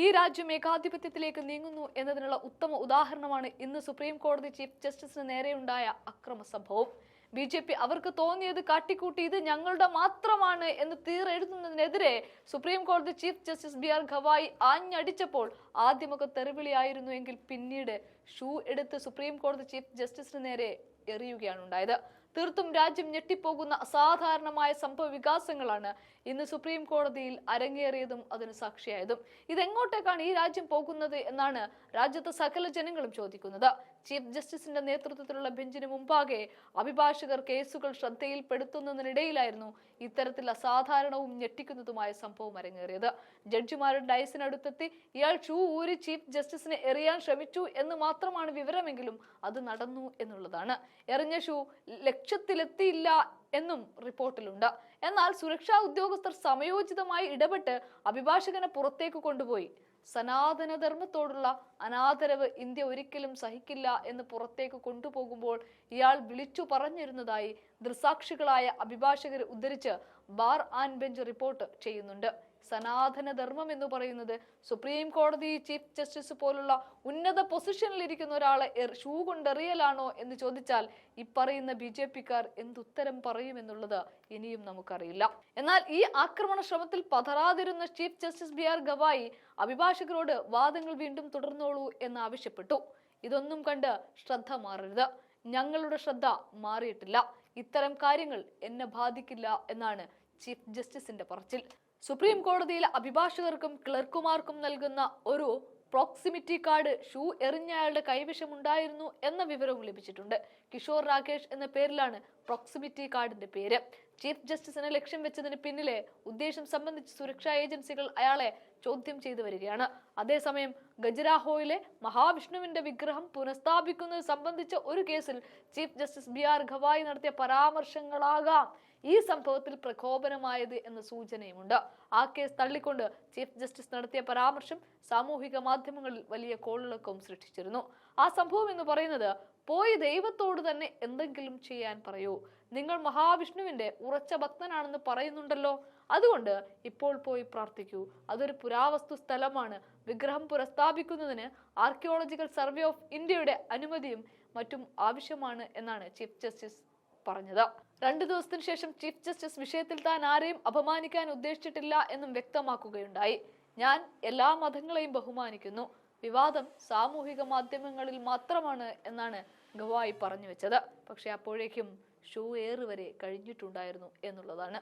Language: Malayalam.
ഈ രാജ്യം ഏകാധിപത്യത്തിലേക്ക് നീങ്ങുന്നു എന്നതിനുള്ള ഉത്തമ ഉദാഹരണമാണ് ഇന്ന് സുപ്രീം കോടതി ചീഫ് ജസ്റ്റിസിന് നേരെയുണ്ടായ അക്രമ സംഭവം. ബി.ജെ.പി. അവർക്ക് തോന്നിയത് കാട്ടിക്കൂട്ടി ഇത് ഞങ്ങളുടെ മാത്രമാണ് എന്ന് തീരെഴുതുന്നതിനെതിരെ സുപ്രീം കോടതി ചീഫ് ജസ്റ്റിസ് ബി.ആർ. ഗവായി ആഞ്ഞടിച്ചപ്പോൾ ആദ്യമൊക്കെ തെറിവിളിയായിരുന്നു എങ്കിൽ പിന്നീട് ഷൂ എടുത്ത് സുപ്രീം കോടതി ചീഫ് ജസ്റ്റിസിന് നേരെ എറിയുകയാണ് ഉണ്ടായത്. തീർത്തും രാജ്യം ഞെട്ടിപ്പോകുന്ന അസാധാരണമായ സംഭവ വികാസങ്ങളാണ് ഇന്ന് സുപ്രീം കോടതിയിൽ അരങ്ങേറിയതും അതിന് സാക്ഷിയായതും. ഇതെങ്ങോട്ടേക്കാണ് ഈ രാജ്യം പോകുന്നത് എന്നാണ് രാജ്യത്തെ സകല ജനങ്ങളും ചോദിക്കുന്നത്. ചീഫ് ജസ്റ്റിസിന്റെ നേതൃത്വത്തിലുള്ള ബെഞ്ചിന് മുമ്പാകെ അഭിഭാഷകർ കേസുകൾ ശ്രദ്ധയിൽപ്പെടുത്തുന്നതിനിടയിലായിരുന്നു ഇത്തരത്തിൽ അസാധാരണവും ഞെട്ടിക്കുന്നതുമായ സംഭവം അരങ്ങേറിയത്. ജഡ്ജിമാരുടെ ഡയസിനടുത്തെത്തി ഇയാൾ ഷൂ ഊരി ചീഫ് ജസ്റ്റിസിനെ എറിയാൻ ശ്രമിച്ചു എന്ന് മാത്രമാണ് വിവരമെങ്കിലും അത് നടന്നു എന്നുള്ളതാണ്. എറിഞ്ഞ ഷൂ ലക്ഷ്യത്തിലെത്തിയില്ല എന്നും റിപ്പോർട്ടിലുണ്ട്. എന്നാൽ സുരക്ഷാ ഉദ്യോഗസ്ഥർ സമയോചിതമായി ഇടപെട്ട് അഭിഭാഷകനെ പുറത്തേക്ക് കൊണ്ടുപോയി. സനാതനധർമ്മത്തോടുള്ള അനാദരവ് ഇന്ത്യ ഒരിക്കലും സഹിക്കില്ല എന്ന് പുറത്തേക്ക് കൊണ്ടുപോകുമ്പോൾ ഇയാൾ വിളിച്ചു പറഞ്ഞിരുന്നതായി ദൃസാക്ഷികളായ അഭിഭാഷകരെ ഉദ്ധരിച്ച് ബാർ ആൻഡ് ബെഞ്ച് റിപ്പോർട്ട് ചെയ്യുന്നുണ്ട്. സനാതനധർമ്മം എന്ന് പറയുന്നത് സുപ്രീം കോടതി ചീഫ് ജസ്റ്റിസ് പോലുള്ള ഉന്നത പൊസിഷനിലിരിക്കുന്ന ഒരാളെ ഷൂ കൊണ്ടെറിയലാണോ എന്ന് ചോദിച്ചാൽ ഈ പറയുന്ന ബി.ജെ.പിക്കാർ എന്തുത്തരം പറയുമെന്നുള്ളത് ഇനിയും നമുക്കറിയില്ല. എന്നാൽ ഈ ആക്രമണ ശ്രമത്തിൽ പതറാതിരുന്ന ചീഫ് ജസ്റ്റിസ് ബി.ആർ. ഗവായി അഭിഭാഷകരോട് വാദങ്ങൾ വീണ്ടും തുടർന്നോളൂ എന്ന് ആവശ്യപ്പെട്ടു. ഇതൊന്നും കണ്ട് ശ്രദ്ധ മാറരുത്, ഞങ്ങളുടെ ശ്രദ്ധ മാറിയിട്ടില്ല, ഇത്തരം കാര്യങ്ങൾ എന്നെ ബാധിക്കില്ല എന്നാണ് ചീഫ് ജസ്റ്റിസിന്റെ പറച്ചിൽ. സുപ്രീം കോടതിയിൽ അഭിഭാഷകർക്കും ക്ലർക്കുമാർക്കും നൽകുന്ന ഒരു പ്രോക്സിമിറ്റി കാർഡ് ഷൂ എറിഞ്ഞയാളുടെ കൈവശമുണ്ടായിരുന്നു എന്ന വിവരവും ലഭിച്ചിട്ടുണ്ട്. കിഷോർ രാകേഷ് എന്ന പേരിലാണ് പ്രോക്സിമിറ്റി കാർഡിന്റെ പേര്. ചീഫ് ജസ്റ്റിസിനെ ലക്ഷ്യം വെച്ചതിന് പിന്നിലെ ഉദ്ദേശം സംബന്ധിച്ച് സുരക്ഷാ ഏജൻസികൾ അയാളെ ചോദ്യം ചെയ്തു വരികയാണ്. അതേസമയം ഖജുരാഹോയിലെ മഹാവിഷ്ണുവിന്റെ വിഗ്രഹം പുനഃസ്ഥാപിക്കുന്നത് സംബന്ധിച്ച ഒരു കേസിൽ ചീഫ് ജസ്റ്റിസ് ബി.ആർ. ഗവായി നടത്തിയ പരാമർശങ്ങളാകാം ഈ സംഭവത്തിൽ പ്രകോപനമായത് എന്ന സൂചനയുമുണ്ട്. ആ കേസ് തള്ളിക്കൊണ്ട് ചീഫ് ജസ്റ്റിസ് നടത്തിയ പരാമർശം സാമൂഹിക മാധ്യമങ്ങളിൽ വലിയ കോളിളക്കവും സൃഷ്ടിച്ചിരുന്നു. ആ സംഭവം എന്ന് പറയുന്നത്, പോയി ദൈവത്തോട് തന്നെ എന്തെങ്കിലും ചെയ്യാൻ പറയൂ, നിങ്ങൾ മഹാവിഷ്ണുവിന്റെ ഉറച്ച ഭക്തനാണെന്ന് പറയുന്നുണ്ടല്ലോ, അതുകൊണ്ട് ഇപ്പോൾ പോയി പ്രാർത്ഥിക്കൂ, അതൊരു പുരാവസ്തു സ്ഥലമാണ്, വിഗ്രഹം പുനഃസ്ഥാപിക്കുന്നതിന് ആർക്കിയോളജിക്കൽ സർവേ ഓഫ് ഇന്ത്യയുടെ അനുമതിയും മറ്റും ആവശ്യമാണ് എന്നാണ് ചീഫ് ജസ്റ്റിസ് പറഞ്ഞത്. 2 ദിവസത്തിന് ശേഷം ചീഫ് ജസ്റ്റിസ് വിഷയത്തിൽ താൻ ആരെയും അപമാനിക്കാൻ ഉദ്ദേശിച്ചിട്ടില്ല എന്നും വ്യക്തമാക്കുകയുണ്ടായി. ഞാൻ എല്ലാ മതങ്ങളെയും ബഹുമാനിക്കുന്നു, വിവാദം സാമൂഹിക മാധ്യമങ്ങളിൽ മാത്രമാണ് എന്നാണ് ഗവായി പറഞ്ഞു വെച്ചത്. പക്ഷെ അപ്പോഴേക്കും ഷൂ ഏറുവരെ കഴിഞ്ഞിട്ടുണ്ടായിരുന്നു എന്നുള്ളതാണ്.